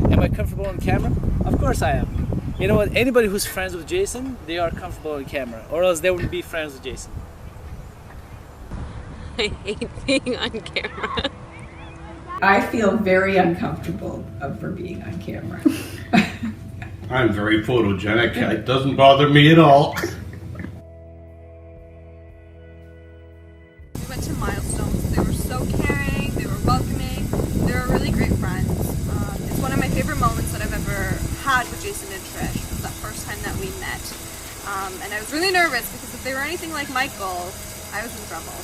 Am I comfortable on camera? Of course I am. You know what? Anybody who's friends with Jason, they are comfortable on camera, or else they wouldn't be friends with Jason. I hate being on camera. I feel very uncomfortable for being on camera. I'm very photogenic. It doesn't bother me at all. We went to Milestones. They were so caring, they were welcoming, they were really great friends. It's one of my favorite moments that I've ever had with Jason and Trish. It was that first time that we met. And I was really nervous because if they were anything like Michael, I was in trouble.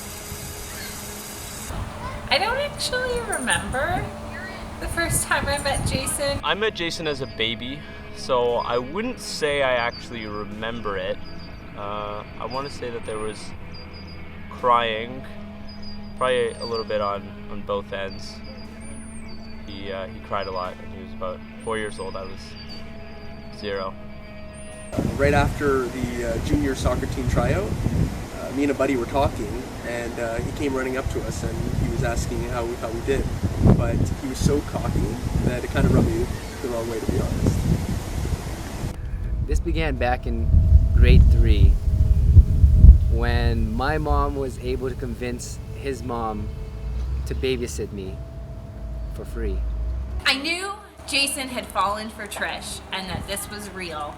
I don't actually remember the first time I met Jason. I met Jason as a baby, so I wouldn't say I actually remember it. I want to say that there was crying, probably a little bit on both ends. He cried a lot, and he was about 4 years old. I was 0. Right after the junior soccer team tryout, me and a buddy were talking, and he came running up to us, and he was asking how we did. But he was so cocky that it kind of rubbed me the wrong way, to be honest. This began back in grade 3 when my mom was able to convince his mom to babysit me for free. I knew Jason had fallen for Trish and that this was real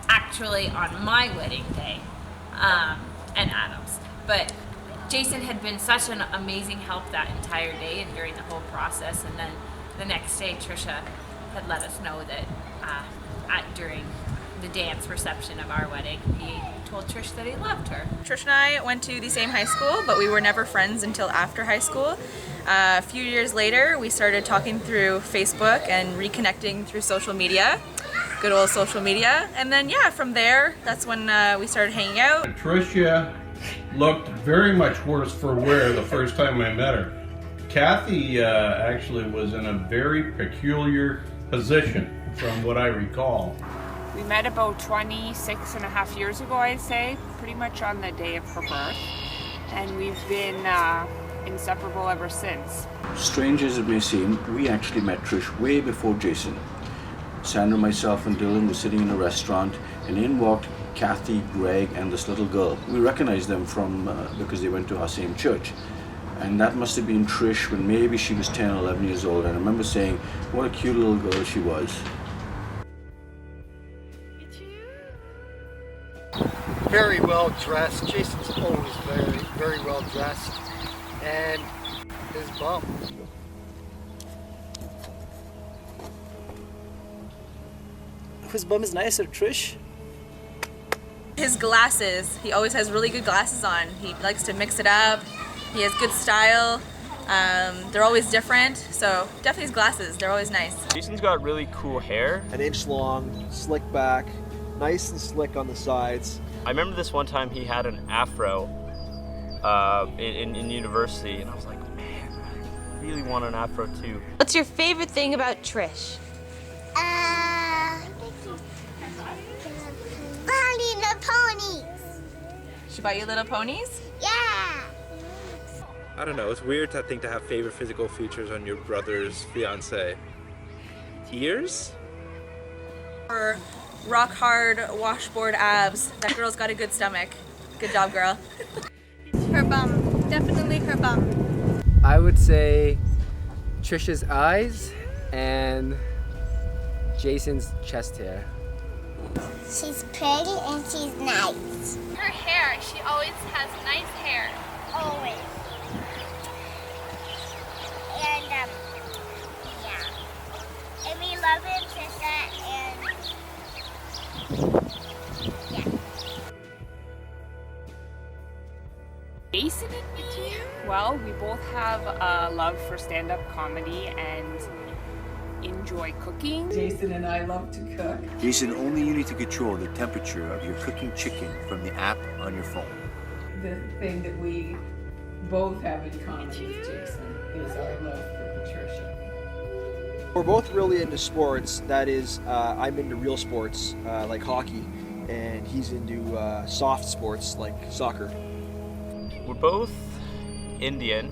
actually on my wedding day, and Adam's. But Jason had been such an amazing help that entire day and during the whole process, and then the next day Trisha had let us know that during the dance reception of our wedding, he told Trish that he loved her. Trish and I went to the same high school, but we were never friends until after high school. A few years later, we started talking through Facebook and reconnecting through social media. Good old social media. And then, yeah, from there, that's when we started hanging out. Tricia looked very much worse for wear the first time I met her. Kathy actually was in a very peculiar position from what I recall. We met about 26 and a half years ago, I'd say, pretty much on the day of her birth. And we've been inseparable ever since. Strange as it may seem, we actually met Trish way before Jason. Sandra, myself, and Dylan were sitting in a restaurant, and in walked Kathy, Greg, and this little girl. We recognized them from because they went to our same church. And that must have been Trish when maybe she was 10 or 11 years old. And I remember saying, what a cute little girl she was. Very well dressed. Jason's always very well dressed. And his bum. Whose bum is nicer, Trish? His glasses, he always has really good glasses on. He likes to mix it up. He has good style. They're always different, so definitely his glasses, they're always nice. Jason's got really cool hair. 1 inch long, slick back, nice and slick on the sides. I remember this one time he had an afro in university, and I was like, man, I really want an afro too. What's your favorite thing about Trish? Buying the ponies. She bought you little ponies? Yeah. I don't know, it's weird to think to have favorite physical features on your brother's fiance. Ears? Her rock hard washboard abs. That girl's got a good stomach. Good job, girl. Her bum. Definitely her bum. I would say Trisha's eyes and Jason's chest hair. She's pretty and she's nice. Her hair. She always has nice hair. Always. And yeah. And we love it, Trisha, and yeah. Jason and me? Well, we both have a love for stand-up comedy and enjoy cooking. Jason and I love to cook. Jason, only you need to control the temperature of your cooking chicken from the app on your phone. The thing that we both have in common with Jason is our love for Patricia. We're both really into sports. That is, I'm into real sports like hockey, and he's into soft sports like soccer. We're both Indian,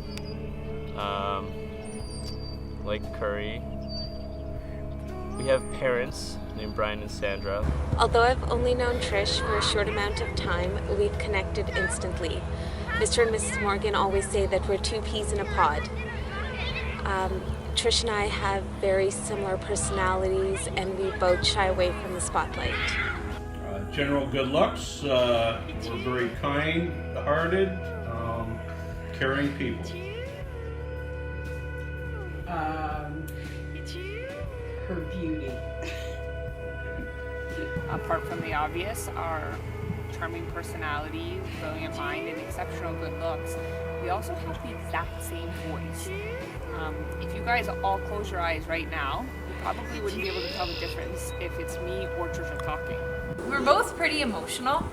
like curry. We have parents named Brian and Sandra. Although I've only known Trish for a short amount of time, we've connected instantly. Mr. and Mrs. Morgan always say that we're two peas in a pod. Trish and I have very similar personalities, and we both shy away from the spotlight. General good looks. We're very kind-hearted, caring people. Her beauty. Apart from the obvious, our charming personality, brilliant mind, and exceptional good looks, we also have the exact same voice. If you guys all close your eyes right now, you probably wouldn't be able to tell the difference if it's me or Trisha talking. We're both pretty emotional.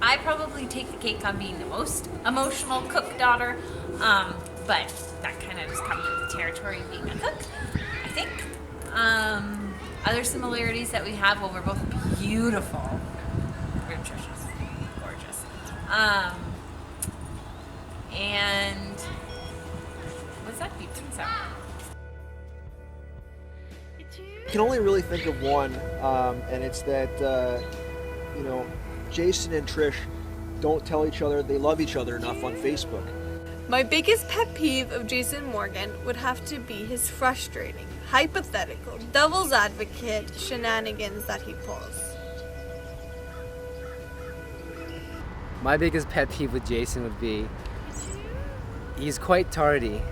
I probably take the cake on being the most emotional cook daughter, but that kind of just comes with the territory of being a cook, I think. Other similarities that we have, well, we're both beautiful. We're Trisha's gorgeous. And what's that beeping sound? I can only really think of one, and it's that, Jason and Trish don't tell each other they love each other enough on Facebook. My biggest pet peeve of Jason Morgan would have to be his frustrating, hypothetical, devil's advocate shenanigans that he pulls. My biggest pet peeve with Jason would be he's quite tardy,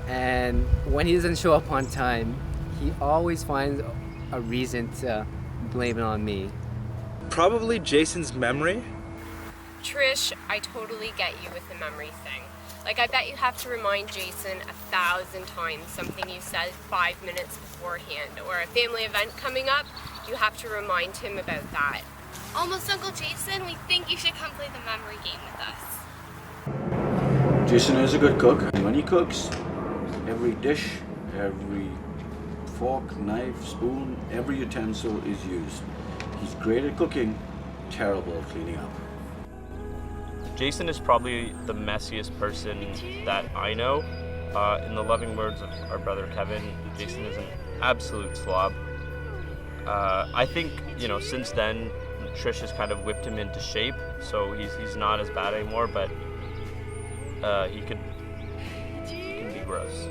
and when he doesn't show up on time, he always finds a reason to blame it on me. Probably Jason's memory. Trish, I totally get you with the memory thing. Like, I bet you have to remind Jason 1,000 times something you said 5 minutes beforehand, or a family event coming up, you have to remind him about that. Almost Uncle Jason, we think you should come play the memory game with us. Jason is a good cook. When he cooks, every dish, every fork, knife, spoon, every utensil is used. He's great at cooking, terrible at cleaning up. Jason is probably the messiest person that I know. In the loving words of our brother Kevin, Jason is an absolute slob. I think, since then, Trish has kind of whipped him into shape, so he's not as bad anymore, but he can be gross.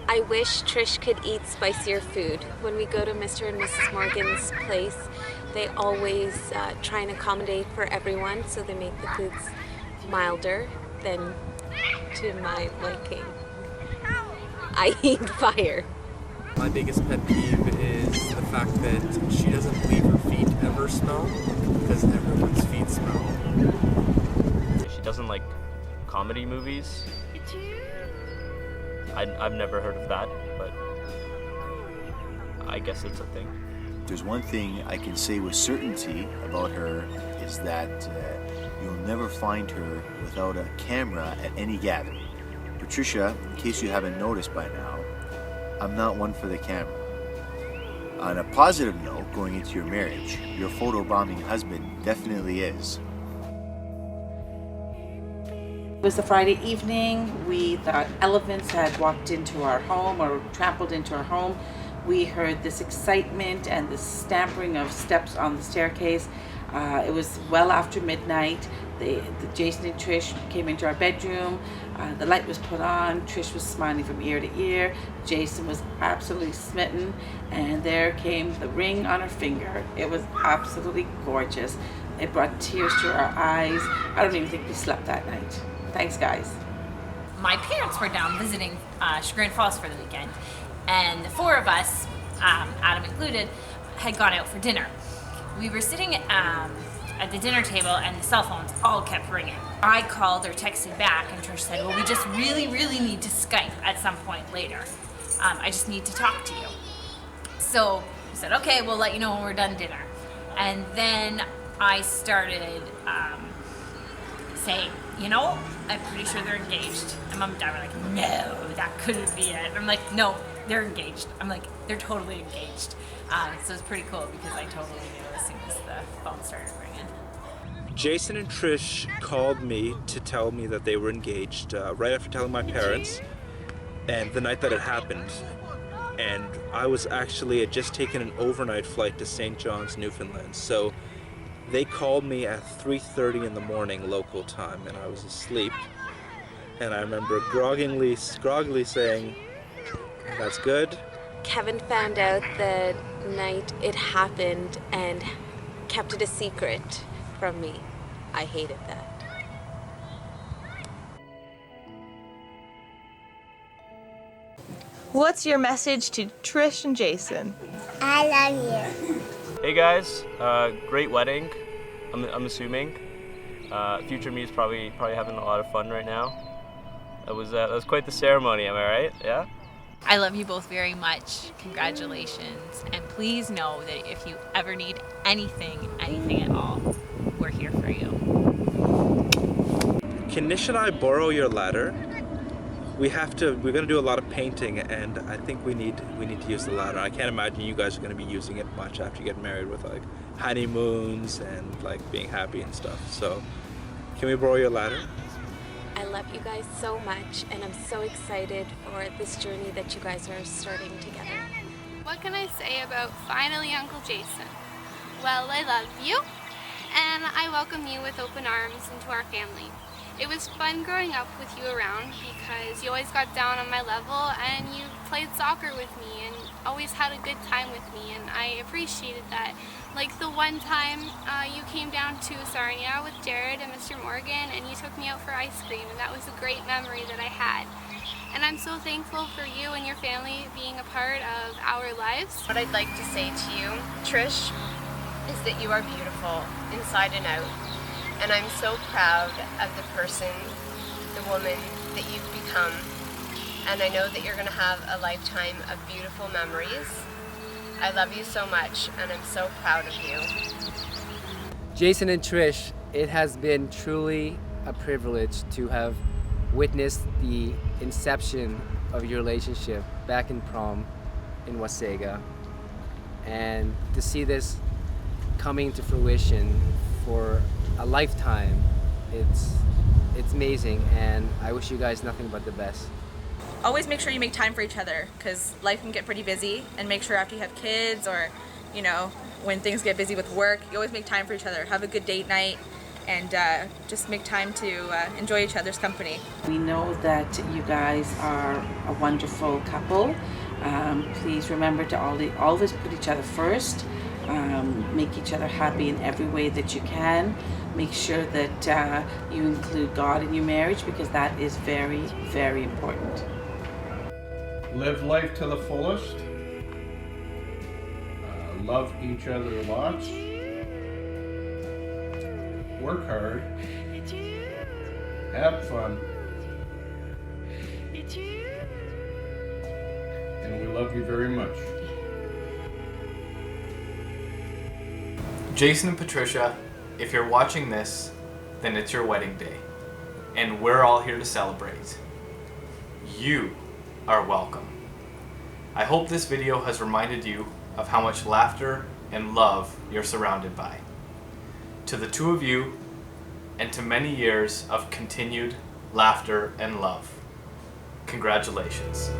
I wish Trish could eat spicier food. When we go to Mr. and Mrs. Morgan's place, they always try and accommodate for everyone, so they make the foods milder than to my liking. I eat fire. My biggest pet peeve is the fact that she doesn't believe her feet ever smell, because everyone's feet smell. She doesn't like comedy movies. I've never heard of that, but I guess it's a thing. There's one thing I can say with certainty about her is that you'll never find her without a camera at any gathering. Patricia, in case you haven't noticed by now, I'm not one for the camera. On a positive note, going into your marriage, your photobombing husband definitely is. It was a Friday evening. We thought elephants had walked into our home or trampled into our home. We heard this excitement and the stamping of steps on the staircase. It was well after midnight. Jason and Trish came into our bedroom. The light was put on. Trish was smiling from ear to ear. Jason was absolutely smitten. And there came the ring on her finger. It was absolutely gorgeous. It brought tears to our eyes. I don't even think we slept that night. Thanks, guys. My parents were down visiting Chagrin Falls for the weekend, and the four of us, Adam included, had gone out for dinner. We were sitting at the dinner table, and the cell phones all kept ringing. I called or texted back, and Trish said, well, we just really, really need to Skype at some point later. I just need to talk to you. So I said, okay, we'll let you know when we're done dinner. And then I started saying, I'm pretty sure they're engaged. And Mom and Dad were like, no, that couldn't be it. And I'm like, no, they're engaged. I'm like, they're totally engaged. So it's pretty cool because I totally knew as soon as the phone started ringing. Jason and Trish called me to tell me that they were engaged right after telling my parents. and the night that it happened, and I was actually had just taken an overnight flight to St. John's, Newfoundland. So they called me at 3:30 in the morning local time, and I was asleep. And I remember groggily saying, "That's good." Kevin found out the night it happened and kept it a secret from me. I hated that. What's your message to Trish and Jason? I love you. Hey guys, great wedding. I'm assuming. Future me is probably having a lot of fun right now. That was quite the ceremony. Am I right? Yeah. I love you both very much. Congratulations. And please know that if you ever need anything at all, we're here for you. Can Nish and I borrow your ladder? We're gonna do a lot of painting, and I think we need to use the ladder. I can't imagine you guys are gonna be using it much after you get married with like honeymoons and like being happy and stuff. So can we borrow your ladder? I love you guys so much, and I'm so excited for this journey that you guys are starting together. What can I say about finally Uncle Jason? Well, I love you, and I welcome you with open arms into our family. It was fun growing up with you around because you always got down on my level and you played soccer with me and always had a good time with me, and I appreciated that. Like the one time you came down to Sarnia with Jared and Mr. Morgan and you took me out for ice cream, and that was a great memory that I had. And I'm so thankful for you and your family being a part of our lives. What I'd like to say to you, Trish, is that you are beautiful inside and out. And I'm so proud of the person, the woman that you've become. And I know that you're going to have a lifetime of beautiful memories. I love you so much, and I'm so proud of you. Jason and Trish, it has been truly a privilege to have witnessed the inception of your relationship back in prom in Wasaga, and to see this coming to fruition for a lifetime, it's amazing, and I wish you guys nothing but the best. Always make sure you make time for each other, because life can get pretty busy, and make sure after you have kids or, you know, when things get busy with work, you always make time for each other. Have a good date night, and just make time to enjoy each other's company. We know that you guys are a wonderful couple. Please remember to always put each other first. Make each other happy in every way that you can. Make sure that you include God in your marriage, because that is very, very important. Live life to the fullest. Love each other lots. Work hard. Have fun. And we love you very much. Jason and Patricia, if you're watching this, then it's your wedding day, and we're all here to celebrate. You are welcome. I hope this video has reminded you of how much laughter and love you're surrounded by. To the two of you, and to many years of continued laughter and love, congratulations.